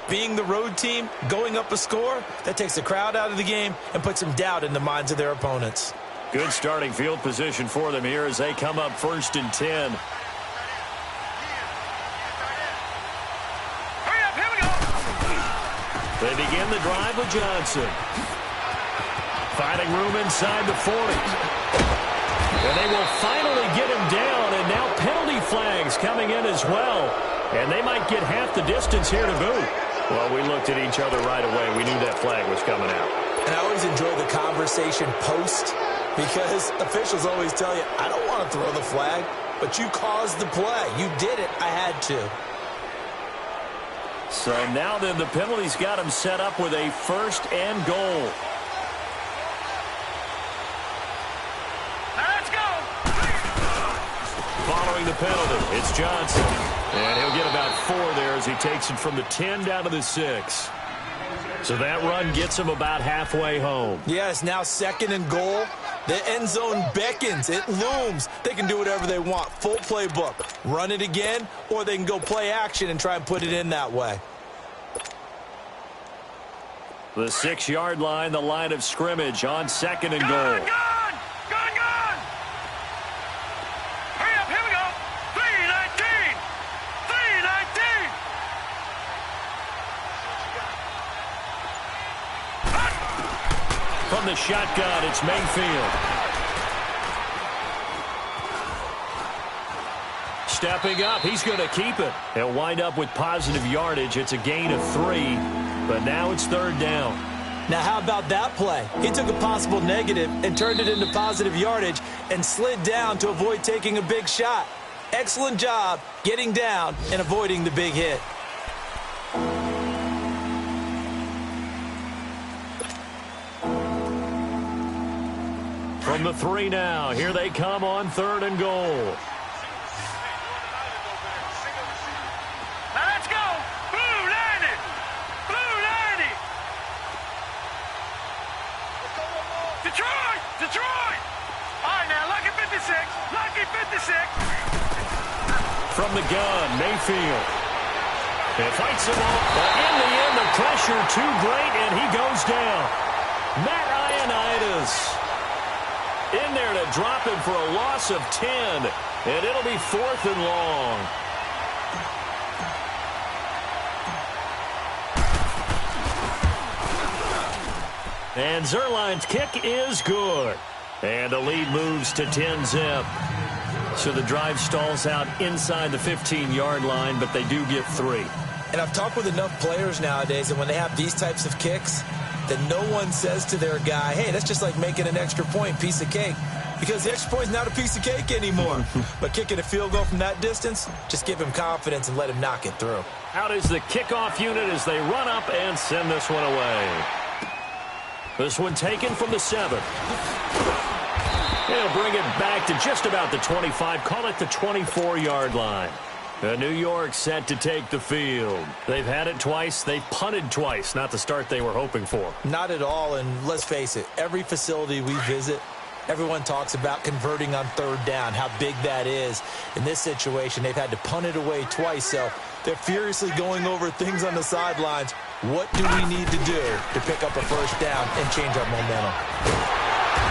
Being the road team, going up a score, that takes the crowd out of the game and puts some doubt in the minds of their opponents. Good starting field position for them here as they come up 1st and 10. Hurry up, here we go. They begin the drive with Johnson. Finding room inside the 40. And they will finally get him down, and now penalty flags coming in as well. And they might get half the distance here to boot. Well, we looked at each other right away. We knew that flag was coming out. And I always enjoy the conversation post, because officials always tell you, I don't want to throw the flag, but you caused the play. You did it. I had to. So now then the penalty's got him set up with a 1st and goal. Let's go. Following the penalty, it's Johnson. And he'll get about 4 there as he takes it from the 10 down to the 6. So that run gets him about halfway home. Yes, now 2nd and goal. The end zone beckons. It looms. They can do whatever they want. Full playbook. Run it again, or they can go play action and try and put it in that way. The 6-yard line, the line of scrimmage on 2nd and goal. Gone. Hurry up, here we go. 3:19. 3:19. From the shotgun, it's Mayfield. Stepping up, he's going to keep it. He'll wind up with positive yardage. It's a gain of 3, but now it's 3rd down. Now, how about that play? He took a possible negative and turned it into positive yardage and slid down to avoid taking a big shot. Excellent job getting down and avoiding the big hit. From the 3 now, here they come on 3rd and goal. Let's go. Blue 90. Blue 90. Detroit. Detroit. All right, now, lucky 56. Lucky 56. From the gun, Mayfield. It fights him off, but in the end, the pressure too great, and he goes down. Matt Ioannidis in there to drop him for a loss of 10, and it'll be 4th and long. And Zerline's kick is good. And the lead moves to 10-zip. So the drive stalls out inside the 15-yard line, but they do get 3. And I've talked with enough players nowadays, and when they have these types of kicks, that no one says to their guy, hey, that's just like making an extra point, piece of cake. Because the extra point is not a piece of cake anymore. But kicking a field goal from that distance, just give him confidence and let him knock it through. Out is the kickoff unit as they run up and send this one away. This one taken from the 7. They'll bring it back to just about the 25, call it the 24-yard line. New York set to take the field. They've had it twice. They've punted twice. Not the start they were hoping for. Not at all, and let's face it, every facility we visit, everyone talks about converting on 3rd down, how big that is. In this situation, they've had to punt it away twice, so they're furiously going over things on the sidelines. What do we need to do to pick up a 1st down and change our momentum?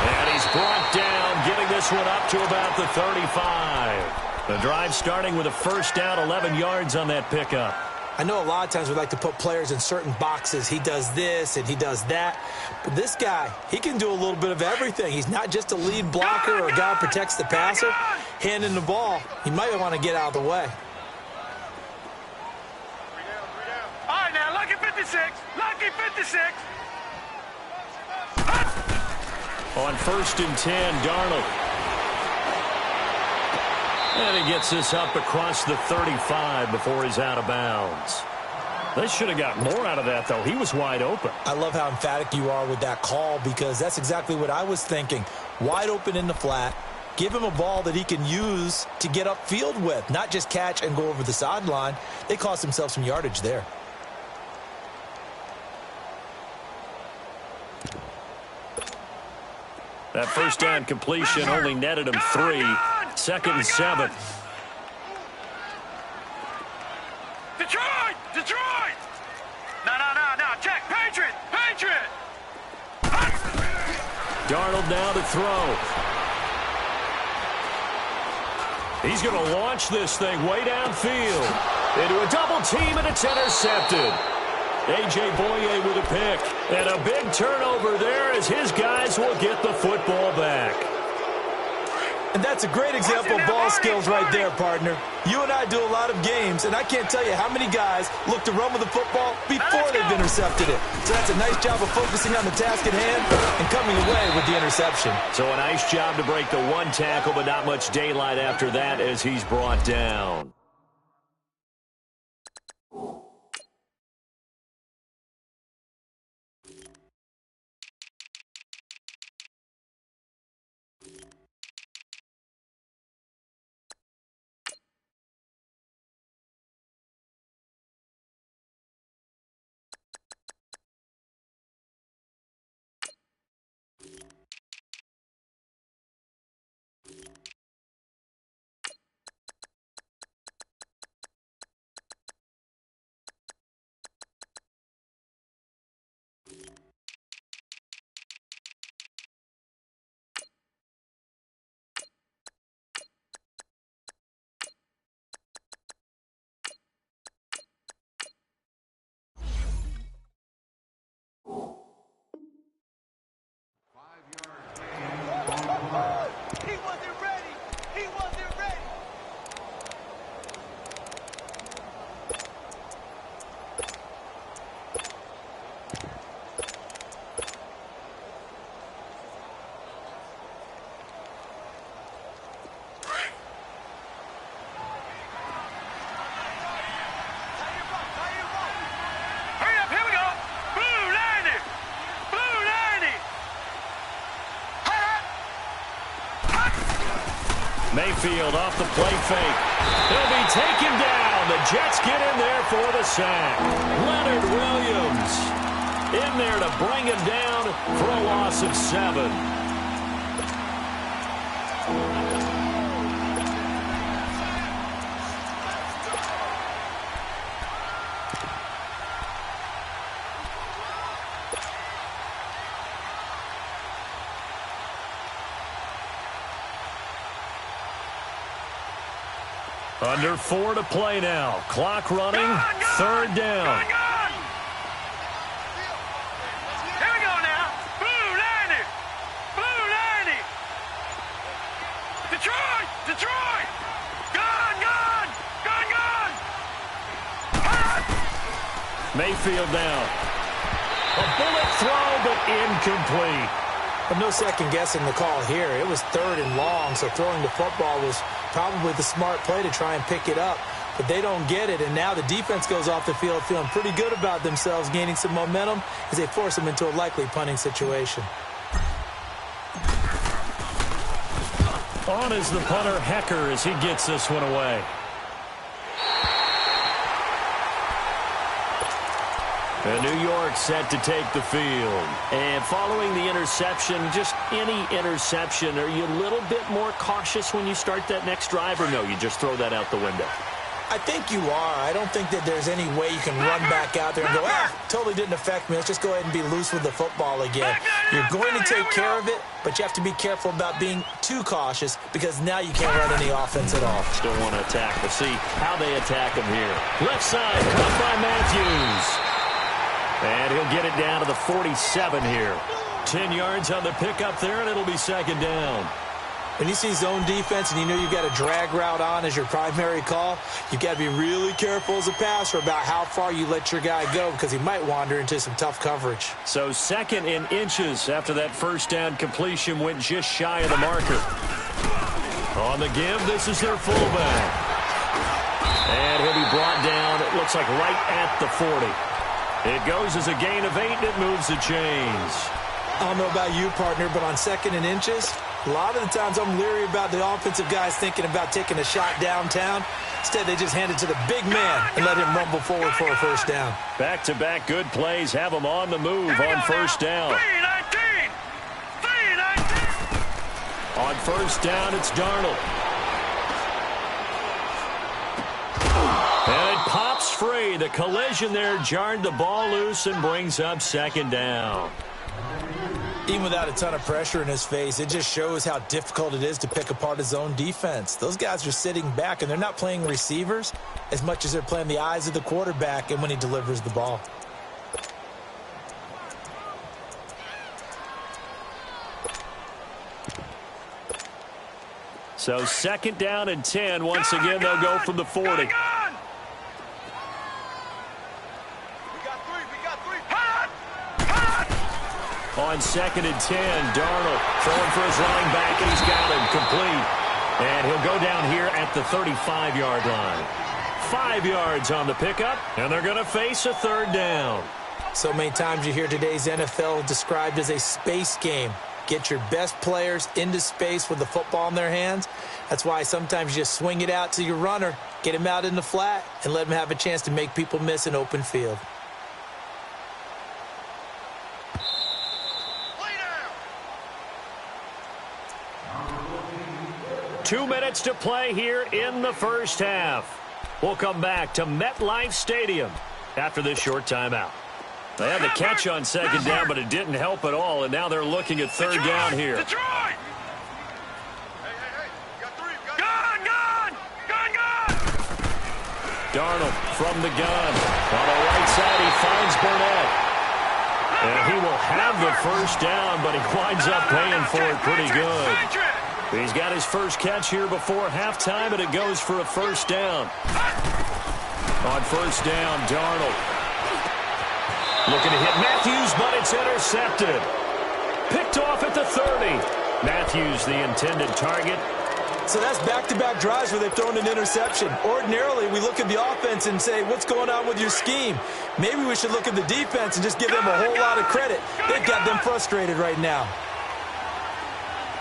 And he's brought down, getting this one up to about the 35. The drive starting with a 1st down, 11 yards on that pickup. I know a lot of times we like to put players in certain boxes. He does this and he does that. But this guy, he can do a little bit of everything. He's not just a lead blocker or a guy who protects the passer. Handing the ball, he might want to get out of the way. All right, now, lucky 56. Lucky 56. On 1st and 10, Darnold. And he gets this up across the 35 before he's out of bounds. They should have got more out of that, though. He was wide open. I love how emphatic you are with that call, because that's exactly what I was thinking. Wide open in the flat. Give him a ball that he can use to get upfield with, not just catch and go over the sideline. They cost themselves some yardage there. That 1st down completion only netted him 3. 2nd and 7. Detroit! Detroit! Darnold now to throw. He's going to launch this thing way downfield. Into a double team, and it's intercepted. A.J. Boye with a pick. And a big turnover there as his guys will get the football back. And that's a great example of ball skills right there, partner. You and I do a lot of games, and I can't tell you how many guys look to run with the football before they've intercepted it. So that's a nice job of focusing on the task at hand and coming away with the interception. So a nice job to break the one tackle, but not much daylight after that as he's brought down. Mayfield off the play fake. He'll be taken down. The Jets get in there for the sack. Leonard Williams in there to bring him down for a loss of 7. Under 4 to play now. Clock running. Third down. Here we go now. Blue 90. Blue 90. Detroit. Detroit. Gone. Gone. Gone. Gone. Mayfield down. A bullet throw, but incomplete. But no second guessing the call here. It was 3rd and long, so throwing the football was probably the smart play to try and pick it up. But they don't get it, and now the defense goes off the field feeling pretty good about themselves, gaining some momentum as they force them into a likely punting situation. On is the punter, Hecker, as he gets this one away. And New York set to take the field. And following the interception, just any interception, are you a little bit more cautious when you start that next drive, or no, you just throw that out the window? I think you are. I don't think that there's any way you can run back out there and go, totally didn't affect me. Let's just go ahead and be loose with the football again. You're going to take care of it, but you have to be careful about being too cautious because now you can't run any offense at all. Still want to attack. We'll see how they attack him here. Left side, caught by Matthews. And he'll get it down to the 47 here. 10 yards on the pickup there, and it'll be second down. When you see zone defense and you know you've got a drag route on as your primary call, you've got to be really careful as a passer about how far you let your guy go because he might wander into some tough coverage. So 2nd and inches after that first down completion went just shy of the marker. On the give, this is their fullback. And he'll be brought down, it looks like right at the 40. It goes as a gain of 8, and it moves the chains. I don't know about you, partner, but on 2nd and inches, a lot of the times I'm leery about the offensive guys thinking about taking a shot downtown. Instead, they just hand it to the big man and let him rumble forward for a first down. Back-to-back good plays have them on the move on first down. 3-19. 3-19. On first down, it's Darnold. And it pops free. The collision there jarred the ball loose and brings up second down. Even without a ton of pressure in his face, it just shows how difficult it is to pick apart his own defense. Those guys are sitting back, and they're not playing receivers as much as they're playing the eyes of the quarterback and when he delivers the ball. So 2nd down and 10. Once again, they'll go from the 40. On 2nd and 10, Darnold throwing for his running back, and he's got him complete. And he'll go down here at the 35-yard line. 5 yards on the pickup, and they're going to face a 3rd down. So many times you hear today's NFL described as a space game. Get your best players into space with the football in their hands. That's why sometimes you just swing it out to your runner, get him out in the flat, and let him have a chance to make people miss an open field. 2 minutes to play here in the first half. We'll come back to MetLife Stadium after this short timeout. They had the catch on 2nd down, but it didn't help at all, and now they're looking at 3rd down here. Detroit! Darnold from the gun. On the right side, he finds Burnett. And he will have the 1st down, but he winds up paying for it pretty good. He's got his first catch here before halftime, and it goes for a 1st down. On 1st down, Darnold looking to hit Matthews, but it's intercepted. Picked off at the 30. Matthews, the intended target. So that's back-to-back drives where they've thrown an interception. Ordinarily, we look at the offense and say, what's going on with your scheme? Maybe we should look at the defense and just give them a whole lot of credit. They've got them frustrated right now.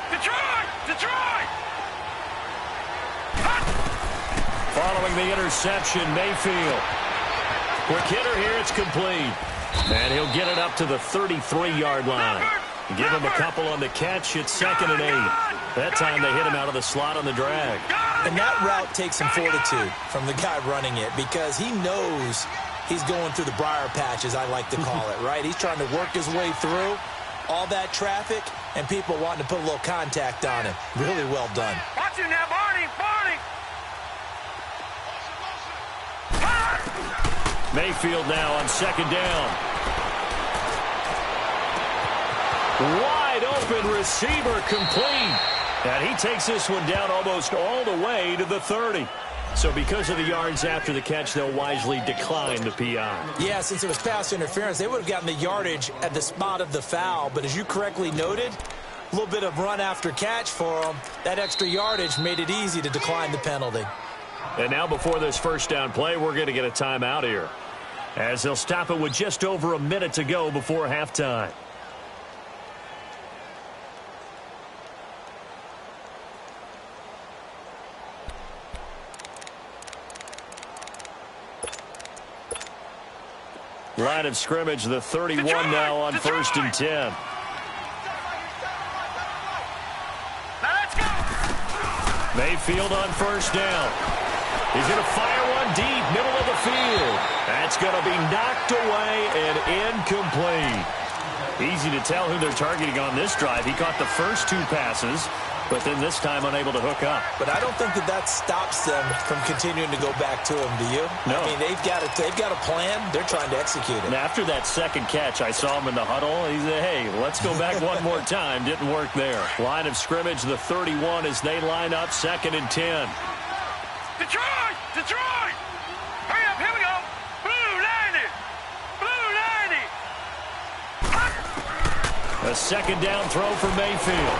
Detroit! Following the interception, Mayfield. Quick hitter here, it's complete. And he'll get it up to the 33-yard line. Give him a couple on the catch. It's 2nd and 8. That time they hit him out of the slot on the drag. And that route takes some fortitude from the guy running it because he knows he's going through the briar patch, as I like to call it, right? He's trying to work his way through all that traffic and people wanting to put a little contact on him. Really well done. Watch him now, Barney! Mayfield now on 2nd down. Wide open receiver complete. And he takes this one down almost all the way to the 30. So because of the yards after the catch, they'll wisely decline the PI. Yeah, since it was pass interference, they would have gotten the yardage at the spot of the foul. But as you correctly noted, a little bit of run after catch for them. That extra yardage made it easy to decline the penalty. And now before this 1st down play, we're going to get a timeout here, as they'll stop it with just over a minute to go before halftime. Line of scrimmage, the 31 now on 1st and 10. Mayfield on 1st down. He's going to fire one deep, middle of the field. That's going to be knocked away and incomplete. Easy to tell who they're targeting on this drive. He caught the first 2 passes, but then this time unable to hook up. But I don't think that stops them from continuing to go back to him, do you? No. I mean, they've got a plan. They're trying to execute it. And after that 2nd catch, I saw him in the huddle. He said, hey, let's go back one more time. Didn't work there. Line of scrimmage, the 31 as they line up 2nd and 10. Detroit! Hurry up, here we go! Blue 90! A 2nd down throw for Mayfield.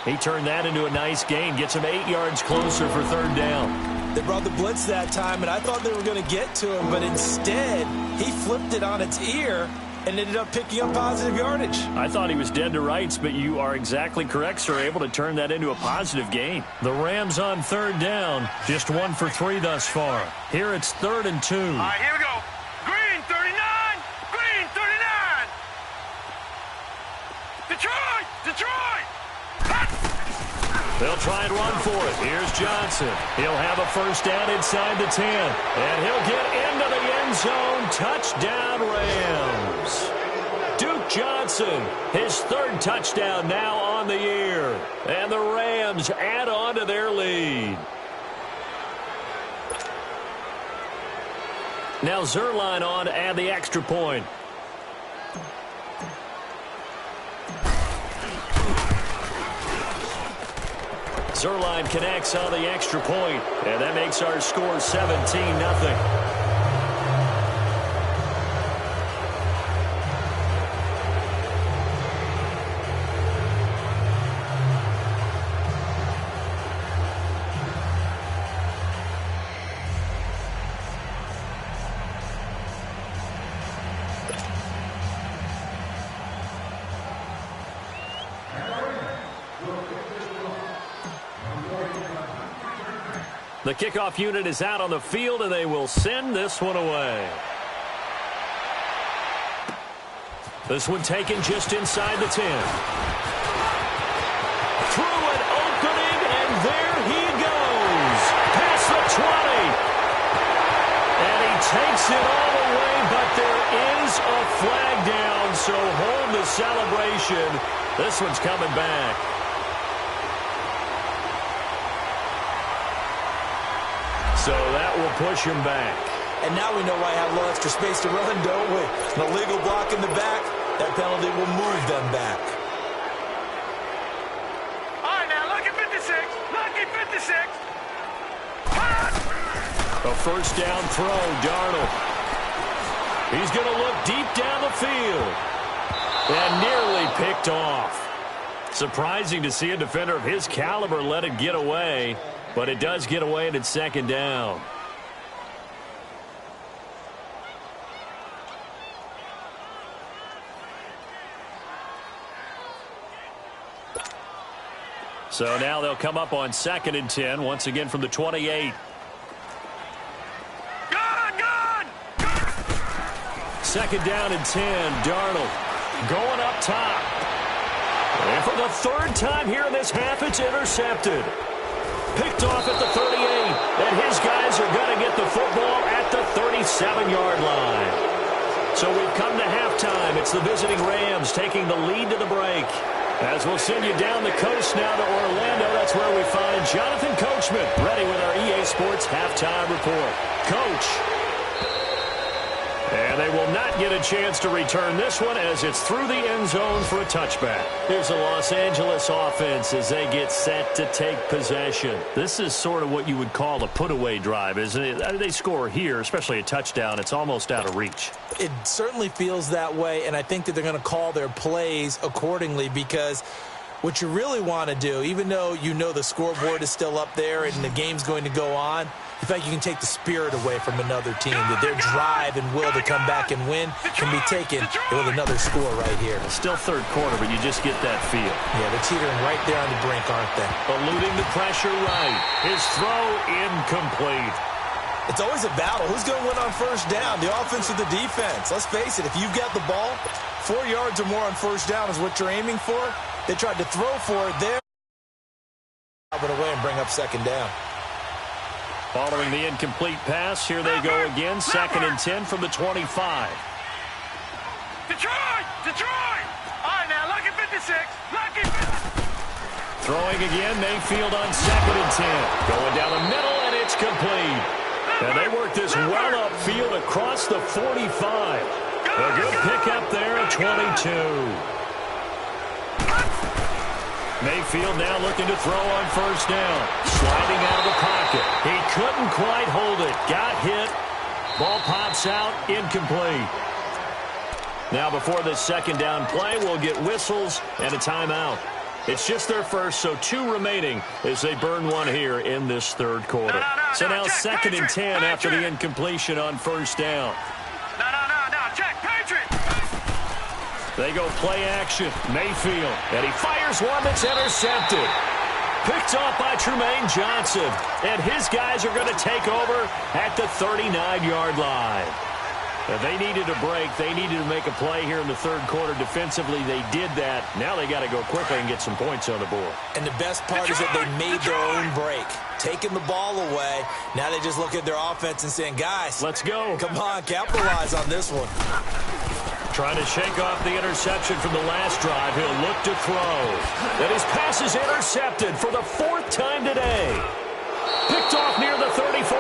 He turned that into a nice gain. Gets him 8 yards closer for 3rd down. They brought the blitz that time, and I thought they were going to get to him, but instead, he flipped it on its ear and ended up picking up positive yardage. I thought he was dead to rights, but you are exactly correct, sir. Able to turn that into a positive gain. The Rams on 3rd down. Just 1 for 3 thus far. Here it's 3rd and 2. All right, here we go. Green 39! Green 39! Detroit! They'll try and run for it. Here's Johnson. He'll have a first down inside the 10. And he'll get into the end zone. Touchdown, Rams. Duke Johnson, his third touchdown now on the year. And the Rams add on to their lead. Now Zerline on to add the extra point. Zerline connects on the extra point, and that makes our score 17-0. The kickoff unit is out on the field, and they will send this one away. This one taken just inside the 10. Through an opening, and there he goes. Past the 20. And he takes it all the way, but there is a flag down, so hold the celebration. This one's coming back. So that will push him back. And now we know why I have a little extra space to run, don't we? An illegal block in the back, that penalty will move them back. All right, now, lucky 56. Lucky 56. A first down throw, Darnold. He's going to look deep down the field. And nearly picked off. Surprising to see a defender of his caliber let it get away. But it does get away, and it's second down. So now they'll come up on 2nd and 10, once again from the 28. Gone! Second down and 10, Darnold going up top. And for the third time here in this half, it's intercepted. Picked off at the 38, and his guys are going to get the football at the 37-yard line. So we've come to halftime. It's the visiting Rams taking the lead to the break. As we'll send you down the coast now to Orlando, that's where we find Jonathan Coachman ready with our EA Sports Halftime Report. Coach. And they will not get a chance to return this one as it's through the end zone for a touchback. Here's the Los Angeles offense as they get set to take possession. This is sort of what you would call a put-away drive, isn't it? They score here, especially a touchdown. It's almost out of reach. It certainly feels that way, and I think that they're going to call their plays accordingly because what you really want to do, even though you know the scoreboard is still up there and the game's going to go on, in fact, you can take the spirit away from another team, that their drive and will to come back and win can be taken with another score right here. Still third quarter, but you just get that feel. Yeah, they're teetering right there on the brink, aren't they? Eluding the pressure right. His throw incomplete. It's always a battle. Who's going to win on first down, the offense or the defense? Let's face it, if you've got the ball, 4 yards or more on first down is what you're aiming for. They tried to throw for it there. But away and bring up second down. Following the incomplete pass, here they go again, 2nd and 10 from the 25. Detroit! All right, now, lucky 56. Lucky 56. Throwing again, Mayfield on 2nd and 10. Going down the middle, and it's complete. And they work this well upfield across the 45. A good pickup there at 22. Mayfield now looking to throw on first down. Sliding out of the pocket. He couldn't quite hold it. Got hit. Ball pops out. Incomplete. Now before this second down play, we'll get whistles and a timeout. It's just their first, so 2 remaining as they burn one here in this third quarter. So now 2nd and 10 after the incompletion on first down. Check, Patriot. They go play action. Mayfield. And he fires one that's intercepted. Picked off by Trumaine Johnson. And his guys are going to take over at the 39-yard line. They needed a break. They needed to make a play here in the third quarter. Defensively, they did that. Now they got to go quickly and get some points on the board. And the best part is that they made their own break. Taking the ball away. Now they just look at their offense and saying, guys, let's go. Come on, capitalize on this one. Trying to shake off the interception from the last drive. He'll look to throw. And his pass is intercepted for the fourth time today. Picked off near the 34.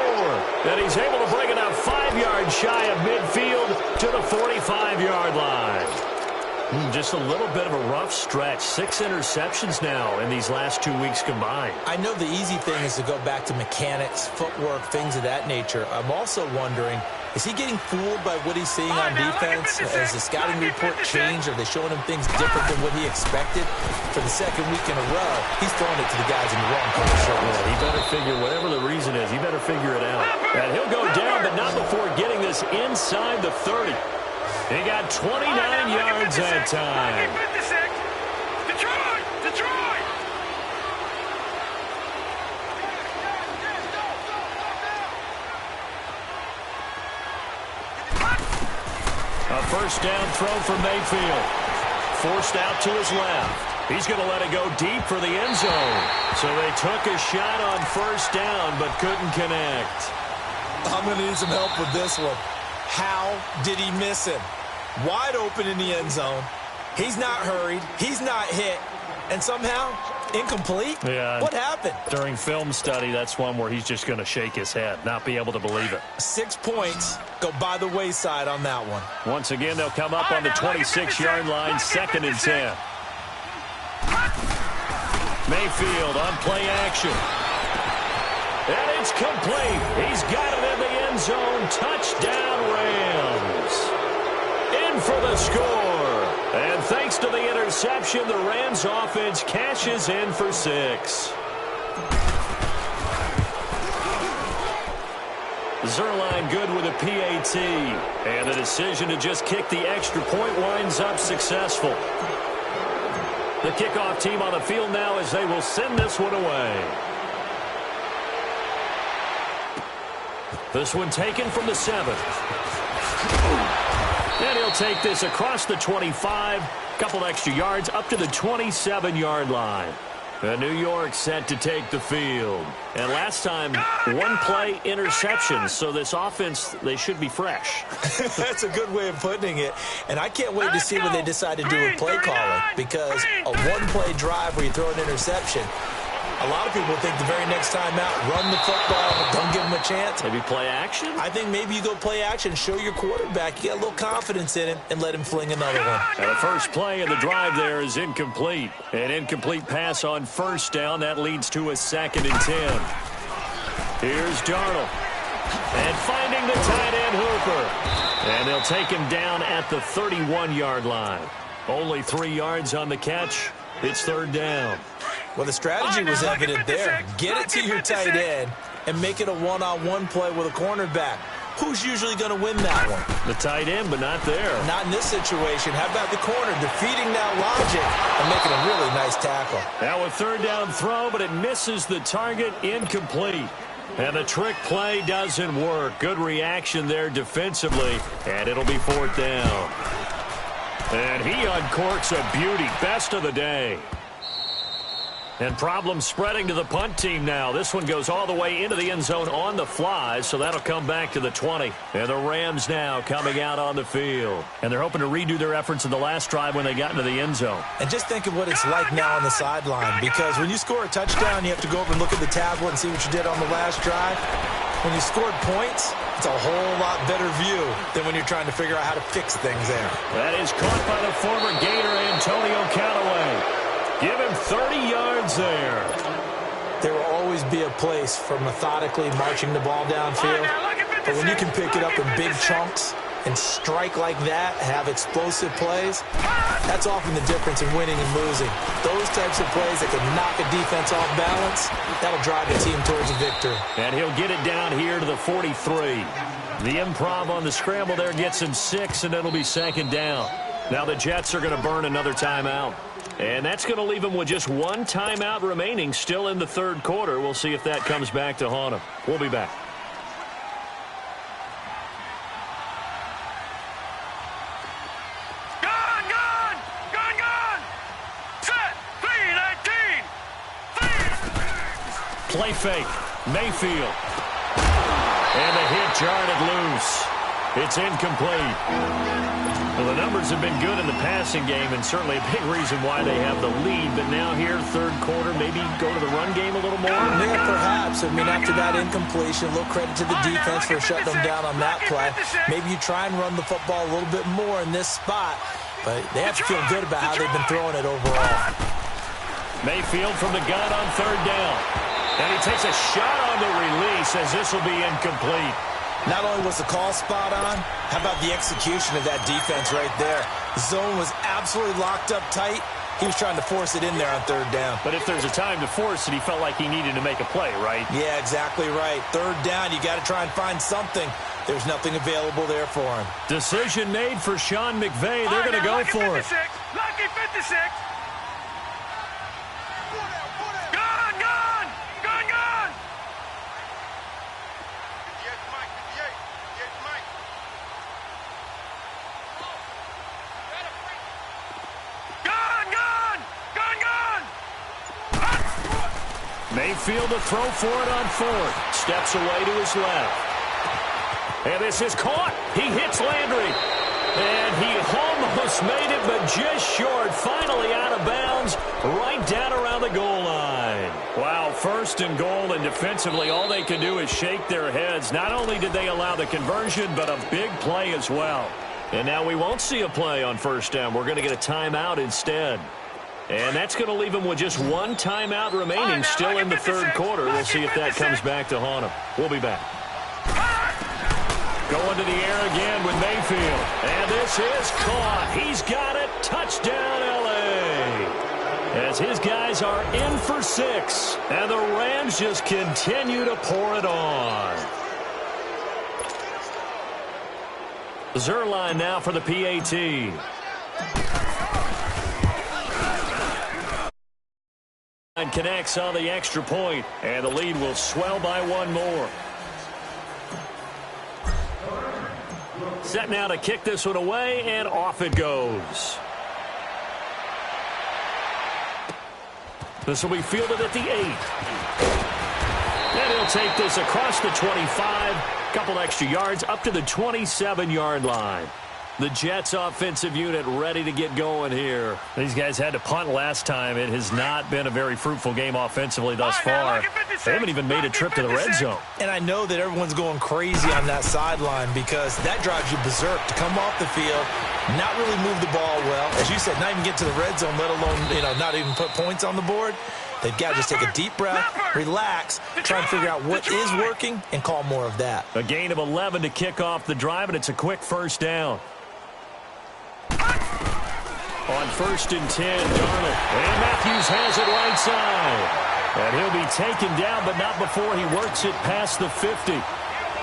And he's able to bring it out 5 yards shy of midfield to the 45-yard line. Just a little bit of a rough stretch. 6 interceptions now in these last 2 weeks combined. I know the easy thing is to go back to mechanics, footwork, things of that nature. I'm also wondering, is he getting fooled by what he's seeing on defense? Has the scouting report changed? Are they showing him things different than what he expected? For the second week in a row, he's throwing it to the guys in the wrong color shirt. Yeah, he better figure, whatever the reason is, he better figure it out. And he'll go down, but not before getting this inside the 30. He got 29 yards that time. Detroit! Detroit! A first down throw for Mayfield. Forced out to his left. He's going to let it go deep for the end zone. So they took a shot on first down but couldn't connect. I'm going to need some help with this one. How did he miss him? Wide open in the end zone. He's not hurried. He's not hit. And somehow, incomplete? Yeah. What happened? During film study, that's one where he's just going to shake his head, not be able to believe it. 6 points go by the wayside on that one. Once again, they'll come up on the 26-yard line, 2nd and 10. Mayfield on play action. And it's complete. He's got it in the end zone. Touchdown, Rams. In for the score. And thanks to the interception, the Rams offense cashes in for 6. Zerline good with a PAT. And the decision to just kick the extra point winds up successful. The kickoff team on the field now as they will send this one away. This one taken from the 7. And he'll take this across the 25. Couple extra yards up to the 27-yard line. New York set to take the field. And last time, 1-play interception. So this offense, they should be fresh. That's a good way of putting it. And I can't wait to see what they decide to do with play calling. Because a 1-play drive where you throw an interception, a lot of people think the very next time out, run the football, don't give them a chance. Maybe play action? I think maybe you go play action, show your quarterback, you get a little confidence in him, and let him fling another one. And the first play of the drive there is incomplete. An incomplete pass on first down. That leads to a 2nd and 10. Here's Darnold. And finding the tight end Hooper. And they'll take him down at the 31-yard line. Only 3 yards on the catch. It's 3rd down. Well, the strategy was evident there. Get it to your tight end and make it a one-on-one play with a cornerback. Who's usually going to win that one? The tight end, but not there. Not in this situation. How about the corner defeating that logic and making a really nice tackle? Now a 3rd down throw, but it misses the target, incomplete. And the trick play doesn't work. Good reaction there defensively, and it'll be 4th down. And he uncorks a beauty. Best of the day. And problems spreading to the punt team now. This one goes all the way into the end zone on the fly, so that'll come back to the 20. And the Rams now coming out on the field. And they're hoping to redo their efforts in the last drive when they got into the end zone. And just think of what it's like now on the sideline, because when you score a touchdown, you have to go over and look at the tablet and see what you did on the last drive. When you scored points, it's a whole lot better view than when you're trying to figure out how to fix things there. That is caught by the former Gator, Antonio Callaway. Give him 30 yards there. There will always be a place for methodically marching the ball downfield. But when you can pick it up in big chunks and strike like that, have explosive plays, that's often the difference in winning and losing. Those types of plays that can knock a defense off balance, that'll drive the team towards a victory. And he'll get it down here to the 43. The improv on the scramble there gets him 6, and it'll be 2nd down. Now the Jets are going to burn another timeout. And that's going to leave them with just 1 timeout remaining still in the 3rd quarter. We'll see if that comes back to haunt them. We'll be back. Play fake. Mayfield. And the hit jarred it loose. It's incomplete. Well, the numbers have been good in the passing game, and certainly a big reason why they have the lead. But now here, third quarter, maybe go to the run game a little more? Yeah, perhaps. I mean, after that incompletion, a little credit to the defense for shutting them down on that play. Maybe you try and run the football a little bit more in this spot, but they have to feel good about how they've been throwing it overall. Mayfield from the gun on third down. And he takes a shot on the release as this will be incomplete. Not only was the call spot on, how about the execution of that defense right there? The zone was absolutely locked up tight. He was trying to force it in there on third down. But if there's a time to force it, he felt like he needed to make a play, right? Yeah, exactly right. Third down, you got to try and find something. There's nothing available there for him. Decision made for Sean McVay. They're going to go for it. Lucky 56. Mayfield to throw for it on fourth. Steps away to his left. And this is caught. He hits Landry. And he almost made it, but just short. Finally out of bounds, right down around the goal line. Wow, first and goal, and defensively all they can do is shake their heads. Not only did they allow the conversion, but a big play as well. And now we won't see a play on first down. We're going to get a timeout instead. And that's going to leave them with just one timeout remaining still in the third quarter. We'll see if that comes back to haunt them. We'll be back. Going to the air again with Mayfield. And this is caught. He's got it. Touchdown, L.A. As his guys are in for 6. And the Rams just continue to pour it on. Zerline now for the PAT. And connects on the extra point, and the lead will swell by one more. Set now to kick this one away, and off it goes. This will be fielded at the 8. And he'll take this across the 25, couple extra yards up to the 27-yard line. The Jets offensive unit ready to get going here. These guys had to punt last time. It has not been a very fruitful game offensively thus far. They haven't even made a trip to the red zone. And I know that everyone's going crazy on that sideline because that drives you berserk to come off the field, not really move the ball well. As you said, not even get to the red zone, let alone, not even put points on the board. They've got to just take a deep breath, relax, try and figure out what is working, and call more of that. A gain of 11 to kick off the drive, and it's a quick first down. On first and 10, Darnold. And Matthews has it right side. And he'll be taken down, but not before he works it past the 50.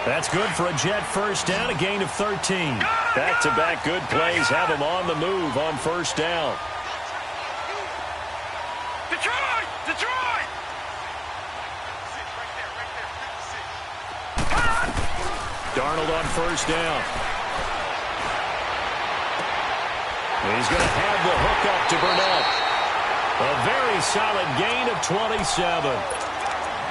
That's good for a Jet first down, a gain of 13. Back-to-back good plays have him on the move on first down. Detroit! Detroit! Darnold on first down. He's going to have the hook up to Burnett. A very solid gain of 27.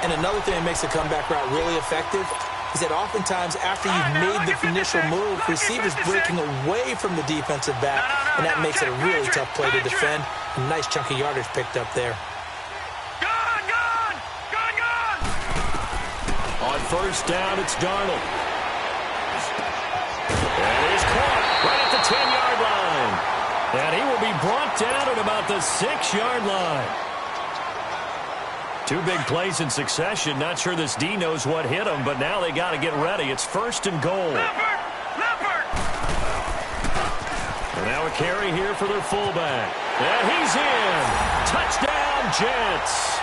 And another thing that makes the comeback route really effective is that oftentimes after you've made the initial move, receivers breaking away from the defensive back, and that makes it a really tough play to defend. A nice chunk of yardage picked up there. Gone! On first down, it's Darnold. And he's caught right at the 10-yard line. And he will be brought down at about the 6-yard line. Two big plays in succession. Not sure this D knows what hit him, but now they got to get ready. It's first and goal. Leopard! And now a carry here for their fullback. And he's in. Touchdown, Jets.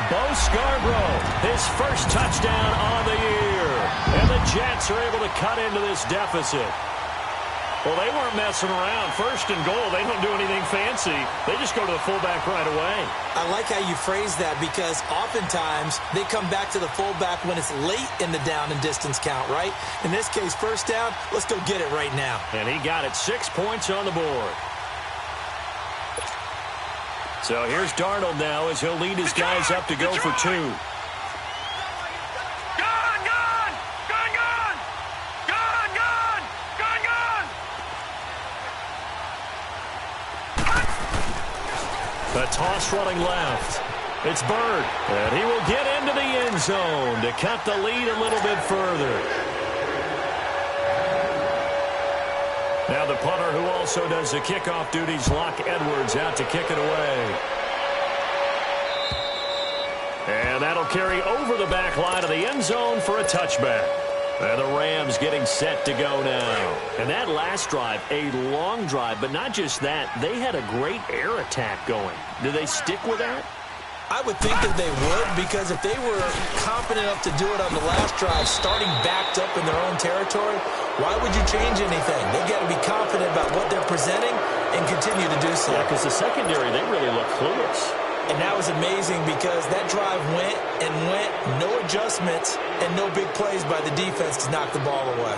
Bo Scarborough, his first touchdown on the year. And the Jets are able to cut into this deficit. Well, they weren't messing around. First and goal, they don't do anything fancy. They just go to the fullback right away. I like how you phrase that because oftentimes they come back to the fullback when it's late in the down and distance count, right? In this case, first down, let's go get it right now. And he got it, 6 points on the board. So here's Darnold now as he'll lead his guys up to go for 2. A toss running left. It's Bird, and he will get into the end zone to cut the lead a little bit further. Now the punter who also does the kickoff duties, Locke Edwards, out to kick it away. And that'll carry over the back line of the end zone for a touchback. And the Rams getting set to go now. And that last drive, a long drive, but not just that. They had a great air attack going. Do they stick with that? I would think that they would, because if they were confident enough to do it on the last drive, starting backed up in their own territory, why would you change anything? They've got to be confident about what they're presenting and continue to do so. Yeah, because the secondary, they really look clueless. And that was amazing because that drive went and went, no adjustments, and no big plays by the defense to knock the ball away.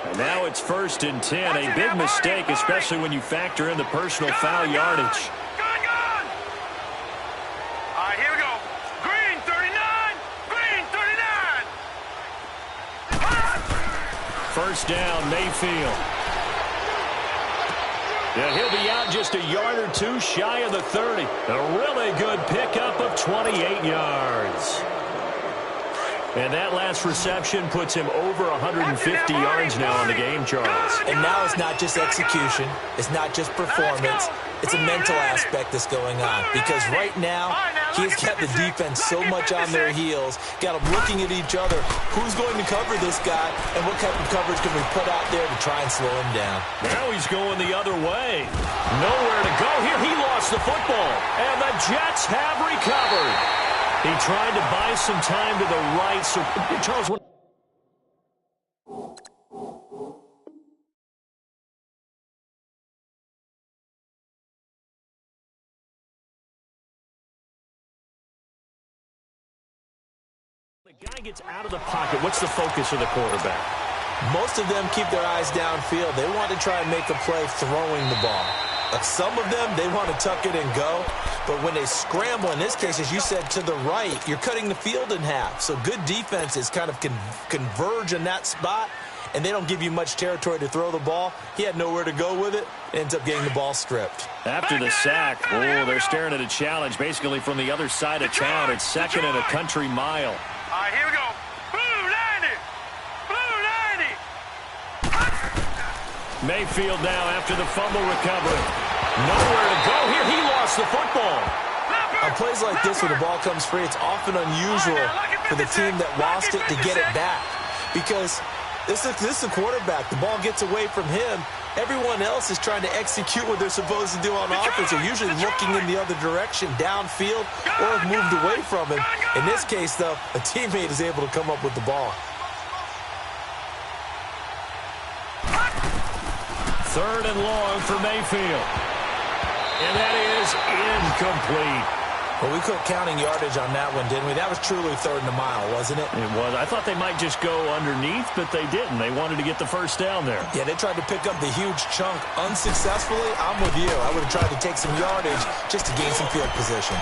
And now it's 1st and 10, a big mistake, especially when you factor in the personal foul yardage. All right, here we go. Green 39, Green 39. First down, Mayfield. Yeah, he'll be out just a yard or two shy of the 30. A really good pickup of 28 yards. And that last reception puts him over 150 yards now on the game, Charles. And now it's not just execution. It's not just performance. It's a mental aspect that's going on. Because right now, he's got the defense so much on their heels, got them looking at each other. Who's going to cover this guy, and what type of coverage can we put out there to try and slow him down? Now he's going the other way. Nowhere to go here. He lost the football, and the Jets have recovered. He tried to buy some time to the right. So, Charles, what? The guy gets out of the pocket. What's the focus of the quarterback? Most of them keep their eyes downfield. They want to try and make a play throwing the ball. Some of them, they want to tuck it and go. But when they scramble, in this case, as you said, to the right, you're cutting the field in half. So good defenses kind of converge in that spot, and they don't give you much territory to throw the ball. He had nowhere to go with it. Ends up getting the ball stripped. After the sack, they're staring at a challenge basically from the other side of town. It's 2nd and a country mile. All right, here we go. Blue 90. Blue 90. Mayfield now after the fumble recovery. Nowhere to go here. He lost the football. On plays like this where the ball comes free, it's often unusual for the team that lost it to get it back. Because this is a quarterback. The ball gets away from him. Everyone else is trying to execute what they're supposed to do on offense. They're usually looking in the other direction, downfield, or have moved away from him. In this case, though, a teammate is able to come up with the ball. 3rd and long for Mayfield. And that is incomplete. Well, we quit counting yardage on that one, didn't we? That was truly 3rd and a mile, wasn't it? It was. I thought they might just go underneath, but they didn't. They wanted to get the first down there. Yeah, they tried to pick up the huge chunk unsuccessfully. I'm with you. I would have tried to take some yardage just to gain some field position.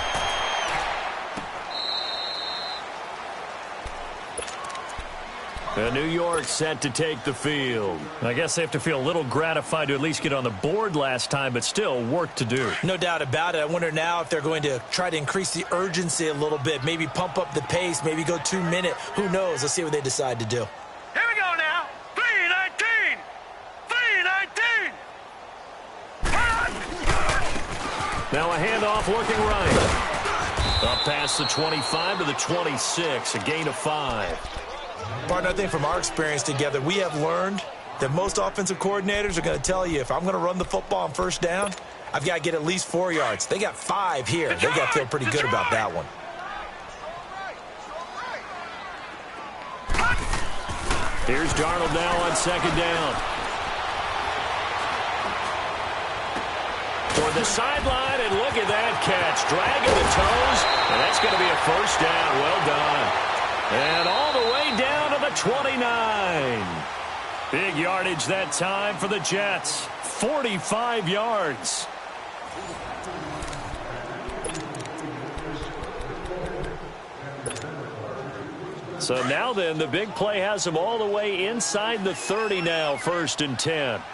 New York set to take the field. I guess they have to feel a little gratified to at least get on the board last time, but still work to do. No doubt about it. I wonder now if they're going to try to increase the urgency a little bit, maybe pump up the pace, maybe go 2-minute. Who knows? Let's see what they decide to do. Here we go now. 3-19. 3-19. Now a handoff looking right. Up past the 25 to the 26, a gain of 5. Partner, I think from our experience together, we have learned that most offensive coordinators are going to tell you, if I'm going to run the football on first down, I've got to get at least 4 yards. They got 5 here. They got to feel pretty good about that one. Here's Darnold now on 2nd down. Toward the sideline, and look at that catch. Dragging the toes, and that's going to be a first down. Well done. And all the way down to the 29. Big yardage that time for the Jets. 45 yards. So now then, the big play has them all the way inside the 30 now, 1st and 10. Hey,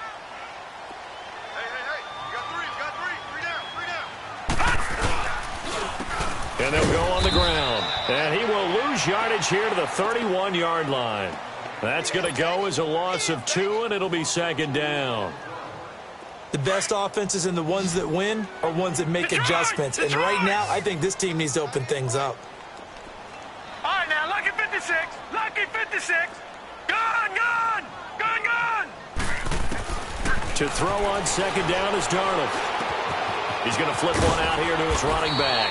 you got 3 down. And they'll go on the ground. And he will lose yardage here to the 31-yard line. That's going to go as a loss of 2, and it'll be second down. The best offenses and the ones that win are ones that make adjustments. And right now, I think this team needs to open things up. All right, now, lucky 56. Lucky 56. Gone, gone. Gone, gone. To throw on second down is Darnold. He's going to flip one out here to his running back.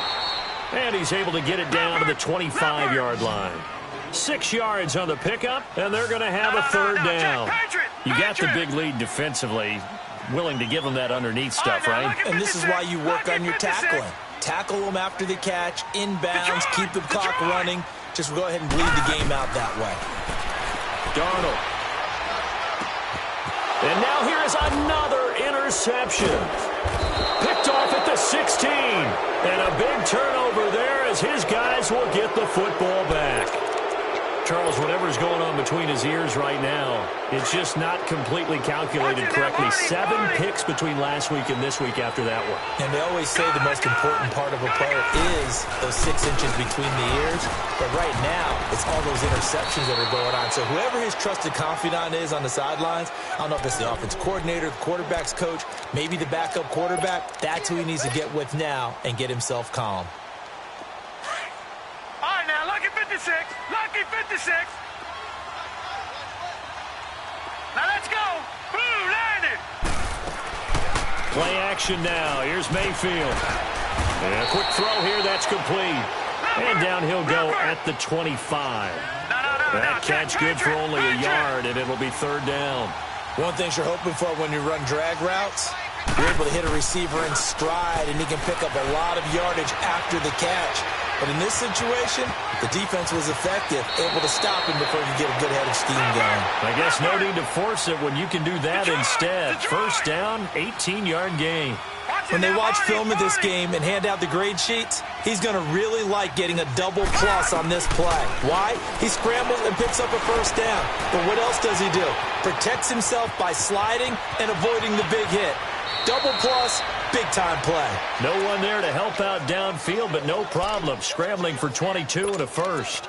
And he's able to get it down to the 25-yard line. 6 yards on the pickup, and they're going to have a third down. You got the big lead defensively. Willing to give them that underneath stuff, right? And this is why you work on your tackling. Tackle them after the catch, inbounds, keep the clock running. Just go ahead and bleed the game out that way. Darnold. And now here is another interception. Picked off at the 16. And a big turnover there as his guys will get the football back. Charles, whatever's going on between his ears right now, it's just not completely calculated correctly. 7 picks between last week and this week after that one. And they always say the most important part of a player is those 6 inches between the ears. But right now, it's all those interceptions that are going on. So whoever his trusted confidant is on the sidelines, I don't know if it's the offensive coordinator, the quarterback's coach, maybe the backup quarterback, that's who he needs to get with now and get himself calm. All right, now, lucky 56. Lucky 56. Now let's go. Boo, landed. Play action now. Here's Mayfield. And a quick throw here. That's complete. And down he'll go at the 25. That catch good for only a yard, and it'll be third down. One thing you're hoping for when you run drag routes, you're able to hit a receiver in stride, and he can pick up a lot of yardage after the catch. But in this situation, the defense was effective, able to stop him before he could get a good head of steam going. I guess no need to force it when you can do that instead. First down, 18-yard gain. When they watch film of this game and hand out the grade sheets, he's going to really like getting a double plus on this play. Why? He scrambles and picks up a first down. But what else does he do? Protects himself by sliding and avoiding the big hit. Double plus, big-time play. No one there to help out downfield, but no problem. Scrambling for 22 and a first.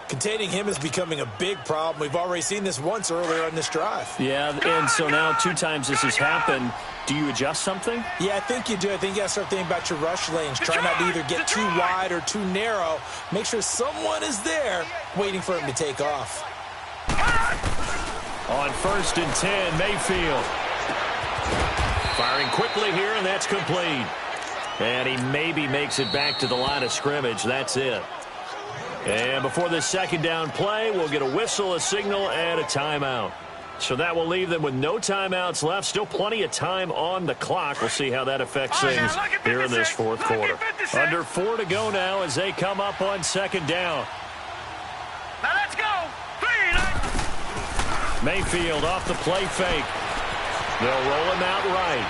Containing him is becoming a big problem. We've already seen this once earlier on this drive. Yeah, and so now 2 times this has happened. Do you adjust something? Yeah, I think you do. I think you got to start thinking about your rush lanes. Try not to either get too wide or too narrow. Make sure someone is there waiting for him to take off. On 1st and 10, Mayfield. Firing quickly here, and that's complete. And he maybe makes it back to the line of scrimmage. That's it. And before this second down play, we'll get a whistle, a signal, and a timeout. So that will leave them with no timeouts left. Still plenty of time on the clock. We'll see how that affects things here in this fourth quarter. Under 4 to go now as they come up on second down. Now let's go. 3. Mayfield off the play fake. They'll roll him out right.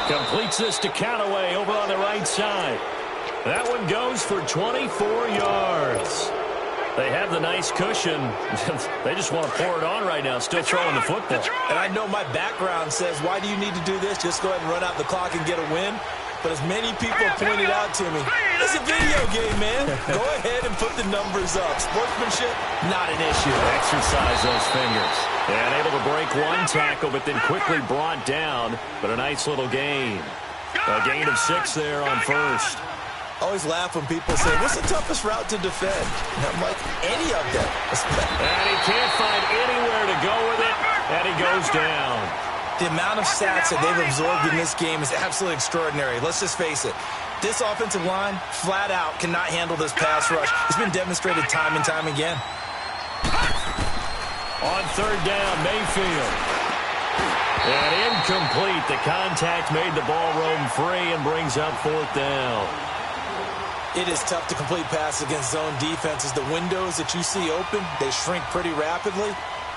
Completes this to Callaway over on the right side. That one goes for 24 yards. They have the nice cushion. They just want to pour it on right now, still throwing the football. And I know my background says, why do you need to do this? Just go ahead and run out the clock and get a win. But as many people pointed out to me, it's a video game, man. Go ahead and put the numbers up. Sportsmanship, not an issue. Exercise those fingers. And able to break one tackle, but then quickly brought down. But a nice little gain. A gain of 6 there on first. I always laugh when people say, what's the toughest route to defend? And I'm like, any of them. And he can't find anywhere to go with it. And he goes down. The amount of sacks that they've absorbed in this game is absolutely extraordinary. Let's just face it. This offensive line, flat out, cannot handle this pass rush. It's been demonstrated time and time again. On third down, Mayfield. And incomplete. The contact made the ball roam free and brings up 4th down. It is tough to complete passes against zone defenses. The windows that you see open, they shrink pretty rapidly.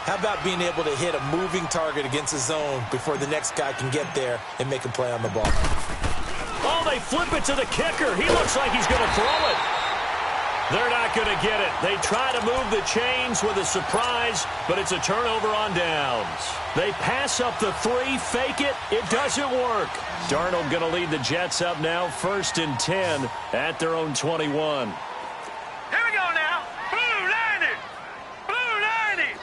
How about being able to hit a moving target against a zone before the next guy can get there and make a play on the ball? Oh, they flip it to the kicker. He looks like he's going to throw it. They're not going to get it. They try to move the chains with a surprise, but it's a turnover on downs. They pass up the 3, fake it. It doesn't work. Darnold going to lead the Jets up now, 1st and 10 at their own 21. Here we go now. Blue 90. Blue 90.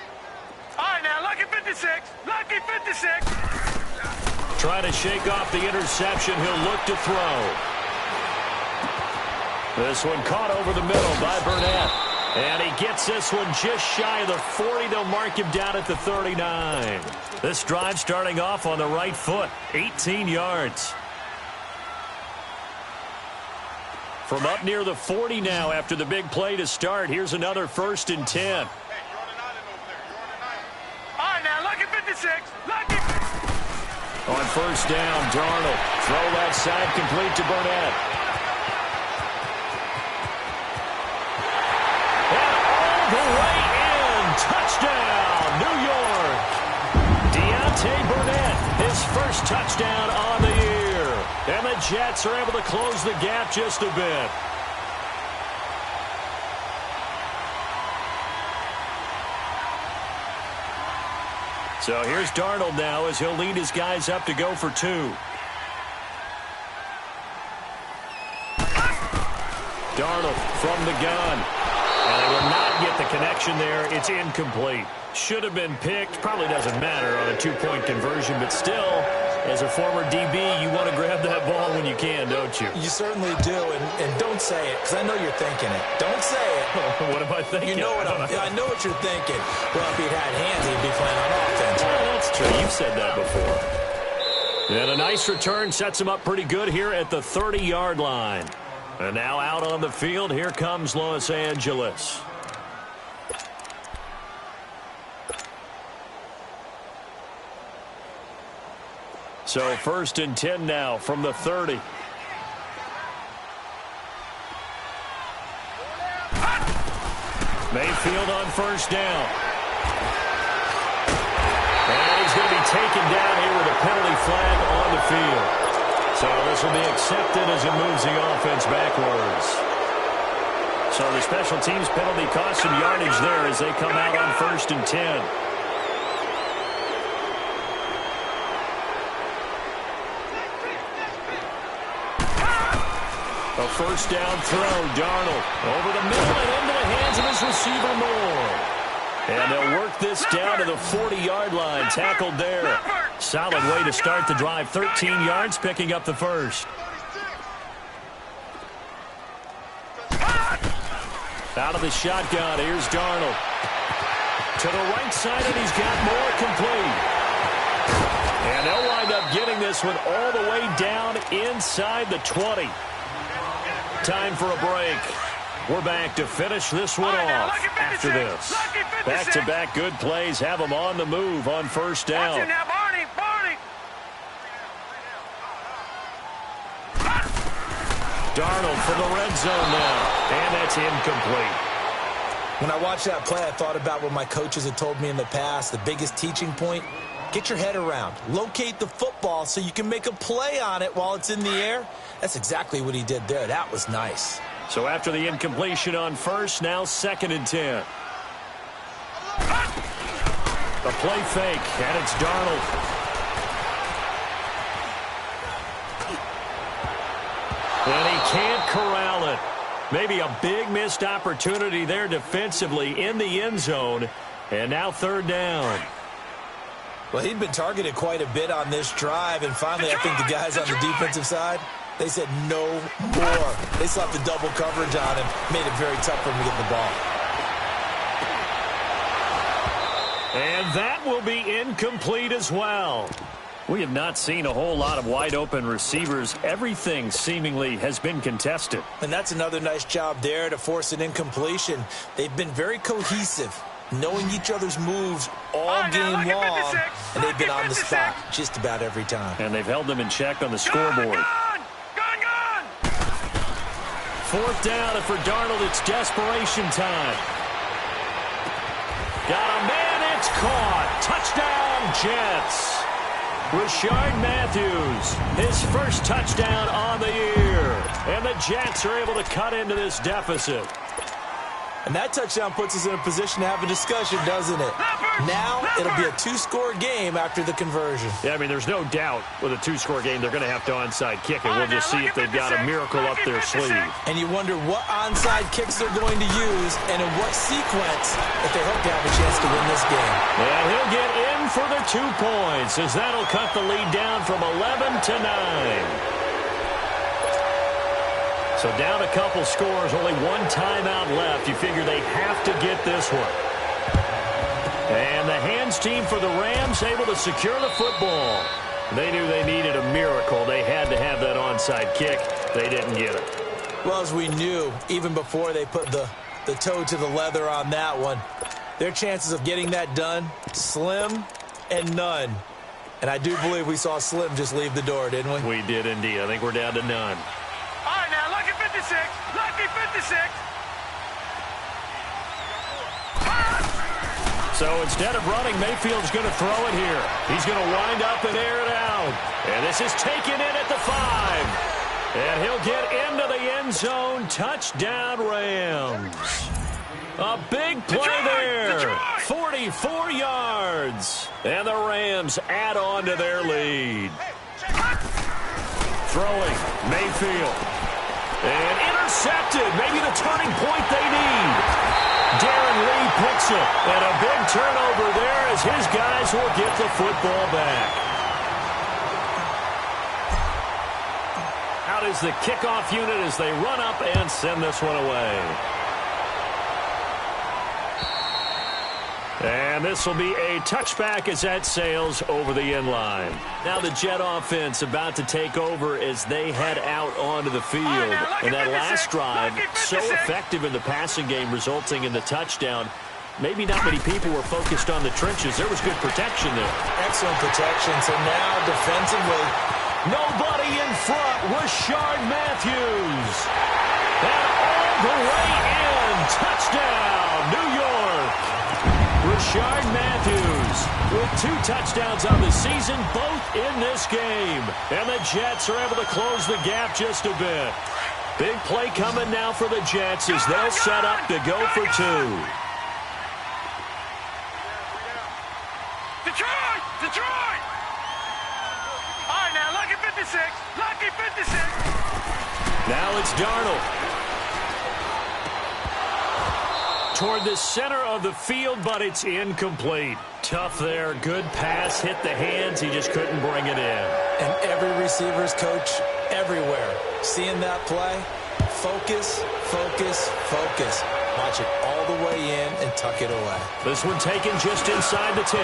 All right, now, lucky 56. Lucky 56. Trying to shake off the interception. He'll look to throw. This one caught over the middle by Burnett. And he gets this one just shy of the 40. They'll mark him down at the 39. This drive starting off on the right foot. 18 yards. From up near the 40 now after the big play to start. Here's another 1st and 10. All right, now, lucky 56. Lucky. On 1st down, Darnold. Throw that side complete to Burnett. The way in. Touchdown, New York. Deontay Burnett, his first touchdown on the year. And the Jets are able to close the gap just a bit. So here's Darnold now as he'll lead his guys up to go for 2. Darnold from the gun. And they will not get the connection there. It's incomplete. Should have been picked. Probably doesn't matter on a 2-point conversion, but still, as a former DB, you want to grab that ball when you can, don't you? You certainly do, and don't say it, because I know you're thinking it. Don't say it. What am I thinking? You know what I know what you're thinking. Well, if he'd had hands, he'd be playing on offense. Well, that's true. You've said that before. And a nice return sets him up pretty good here at the 30-yard line. And now out on the field, here comes Los Angeles. So 1st and 10 now from the 30. Mayfield on 1st down. And he's going to be taken down here with a penalty flag on the field. So this will be accepted as it moves the offense backwards. So the special teams penalty cost some yardage there as they come out on 1st and 10. A 1st down throw, Darnold over the middle and into the hands of his receiver Moore. And they'll work this down to the 40-yard line, tackled there. Solid way to start the drive. 13 yards, picking up the first. Out of the shotgun, here's Darnold. To the right side, and he's got Moore complete. And they'll wind up getting this one all the way down inside the 20. Time for a break. We're back to finish this one off after this. Back-to-back good plays have them on the move on 1st down. Darnold from the red zone now, and that's incomplete. When I watched that play, I thought about what my coaches had told me in the past. The biggest teaching point, get your head around. Locate the football so you can make a play on it while it's in the air. That's exactly what he did there. That was nice. So after the incompletion on 1st, now 2nd and 10. The play fake, and it's Darnold. And he can't corral it. Maybe a big missed opportunity there defensively in the end zone. And now 3rd down. Well, he'd been targeted quite a bit on this drive, and finally I think the guys on the defensive side, they said no more. They slapped the double coverage on him, made it very tough for him to get the ball. And that will be incomplete as well. We have not seen a whole lot of wide-open receivers. Everything seemingly has been contested. And that's another nice job there to force an incompletion. They've been very cohesive, knowing each other's moves all game long, and they've been on the spot just about every time. And they've held them in check on the scoreboard. Gone! 4th down, and for Darnold, it's desperation time. Got a man, it's caught. Touchdown, Jets. Rashard Matthews, his first touchdown on the year. And the Jets are able to cut into this deficit. And that touchdown puts us in a position to have a discussion, doesn't it? Now it'll be a two-score game after the conversion. Yeah, I mean, there's no doubt with a two-score game they're going to have to onside kick it. We'll just see if they've got a miracle up their sleeve. And you wonder what onside kicks they're going to use and in what sequence if they hope to have a chance to win this game. And he'll get in for the 2 points as that'll cut the lead down from 11 to 9. So down a couple scores, only one timeout left. You figure they have to get this one. And the hands team for the Rams able to secure the football. They knew they needed a miracle. They had to have that onside kick. They didn't get it. Well, as we knew, even before they put the toe to the leather on that one, their chances of getting that done, slim and none. And I do believe we saw Slim just leave the door, didn't we? We did indeed. I think we're down to none. All right, now, lucky 56. Lucky 56. So instead of running, Mayfield's going to throw it here. He's going to wind up and air it out. And this is taken in at the 5. And he'll get into the end zone. Touchdown, Rams. A big play there. 44 yards. And the Rams add on to their lead. Throwing, Mayfield. And intercepted. Maybe the turning point they need. Darren Lee picks it. And a big turnover there as his guys will get the football back. Out is the kickoff unit as they run up and send this one away. And this will be a touchback as that sails over the end line. Now the Jet offense about to take over as they head out onto the field. And that last drive, so effective in the passing game, resulting in the touchdown. Maybe not many people were focused on the trenches. There was good protection there. Excellent protection. So now defensively, nobody in front. Rashard Matthews. And all the way in. Touchdown, New York. Rashard Matthews with 2 touchdowns on the season, both in this game. And the Jets are able to close the gap just a bit. Big play coming now for the Jets as they'll set up to go for 2. Detroit! Detroit! All right, now, lucky 56. Lucky 56. Now it's Darnold. Toward the center of the field, but it's incomplete. Tough there. Good pass. Hit the hands. He just couldn't bring it in. And every receiver's coach everywhere, seeing that play, focus, focus, focus. Watch it all the way in and tuck it away. This one taken just inside the 10.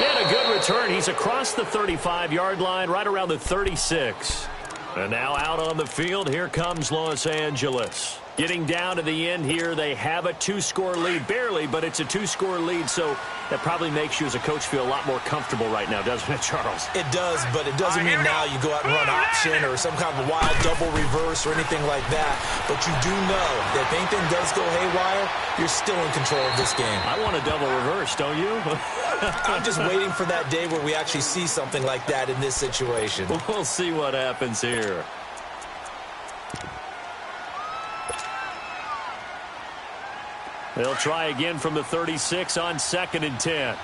And a good return. He's across the 35-yard line, right around the 36. And now out on the field, here comes Los Angeles. Getting down to the end here, they have a 2-score lead. Barely, but it's a 2-score lead, so that probably makes you as a coach feel a lot more comfortable right now, doesn't it, Charles? It does, but it doesn't mean now you go out and run option or some kind of wild double reverse or anything like that. But you do know that if anything does go haywire, you're still in control of this game. I want a double reverse, don't you? I'm just waiting for that day where we actually see something like that in this situation. We'll see what happens here. They'll try again from the 36 on 2nd and 10.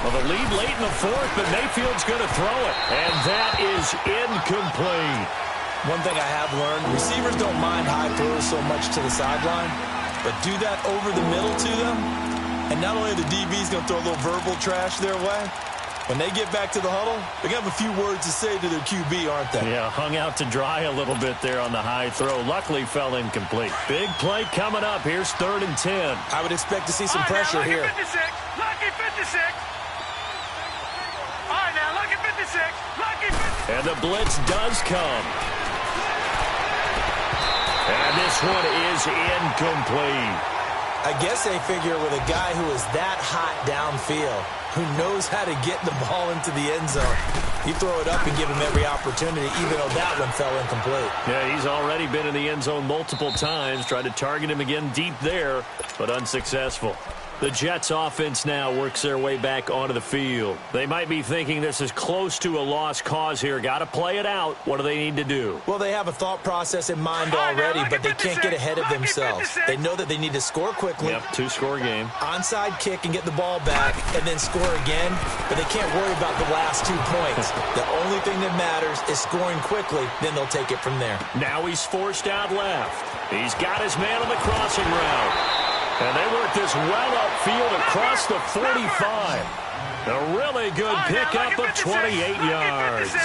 Well, the lead late in the 4th, but Mayfield's going to throw it. And that is incomplete. One thing I have learned, receivers don't mind high throws so much to the sideline, but do that over the middle to them, and not only the DB's going to throw a little verbal trash their way, when they get back to the huddle, they're going to have a few words to say to their QB, aren't they? Yeah, hung out to dry a little bit there on the high throw. Luckily fell incomplete. Big play coming up. Here's 3rd and 10. I would expect to see some pressure lucky here. 56. Lucky 56. All right, now, lucky 56. Lucky 56. And the blitz does come. And this one is incomplete. I guess they figure with a guy who is that hot downfield, who knows how to get the ball into the end zone, you throw it up and give him every opportunity, even though that one fell incomplete. Yeah, he's already been in the end zone multiple times. Tried to target him again deep there, but unsuccessful. The Jets offense now works their way back onto the field. They might be thinking this is close to a lost cause here. Got to play it out. What do they need to do? Well, they have a thought process in mind already, but they can't get ahead of themselves. They know that they need to score quickly. Yep, two-score game. Onside kick and get the ball back and then score again, but they can't worry about the last 2 points. The only thing that matters is scoring quickly, then they'll take it from there. Now he's forced out left. He's got his man on the crossing route. And they work this well upfield across the 45. A really good pickup of 28 yards.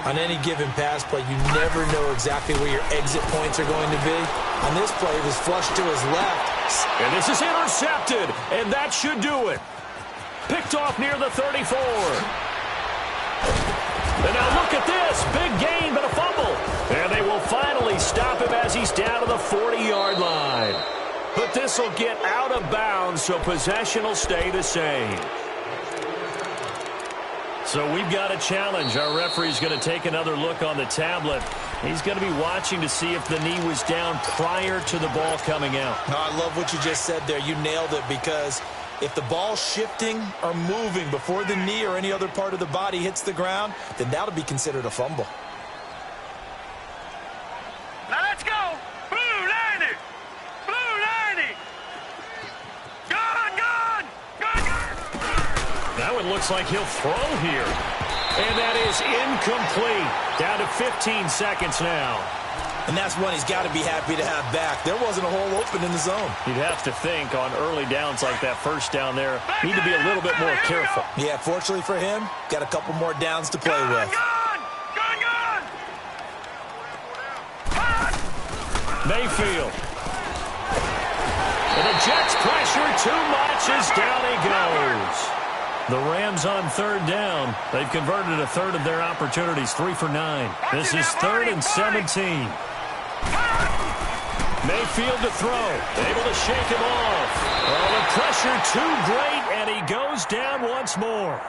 On any given pass play, you never know exactly where your exit points are going to be. On this play, it was flushed to his left. And this is intercepted, and that should do it. Picked off near the 34. And now look at this. Big gain, but a fumble. And they will finally stop him as he's down to the 40-yard line. But this will get out of bounds, so possession will stay the same. So we've got a challenge. Our referee's going to take another look on the tablet. He's going to be watching to see if the knee was down prior to the ball coming out. No, I love what you just said there. You nailed it, because if the ball's shifting or moving before the knee or any other part of the body hits the ground, then that'll be considered a fumble. Now let's go. Blue 90. Blue 90. Gone, gone. Gone, gone. That one looks like he'll throw here. And that is incomplete. Down to 15 seconds now. And that's one he's got to be happy to have back. There wasn't a hole open in the zone. You'd have to think on early downs like that first down there, need to be a little bit more careful. Yeah, fortunately for him, got a couple more downs to play with. Gone, gone, gone. Mayfield. And the Jets pressure too much as down he goes. The Rams on third down. They've converted a third of their opportunities, 3 for 9. This is 3rd and 17. Mayfield to throw. Able to shake him off. Oh, the pressure too great, and he goes down once more.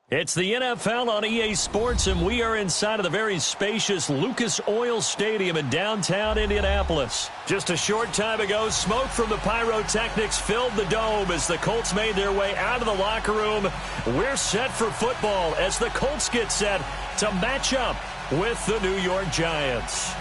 It's the NFL on EA Sports, and we are inside of the very spacious Lucas Oil Stadium in downtown Indianapolis. Just a short time ago, smoke from the pyrotechnics filled the dome as the Colts made their way out of the locker room. We're set for football as the Colts get set to match up with the New York Giants.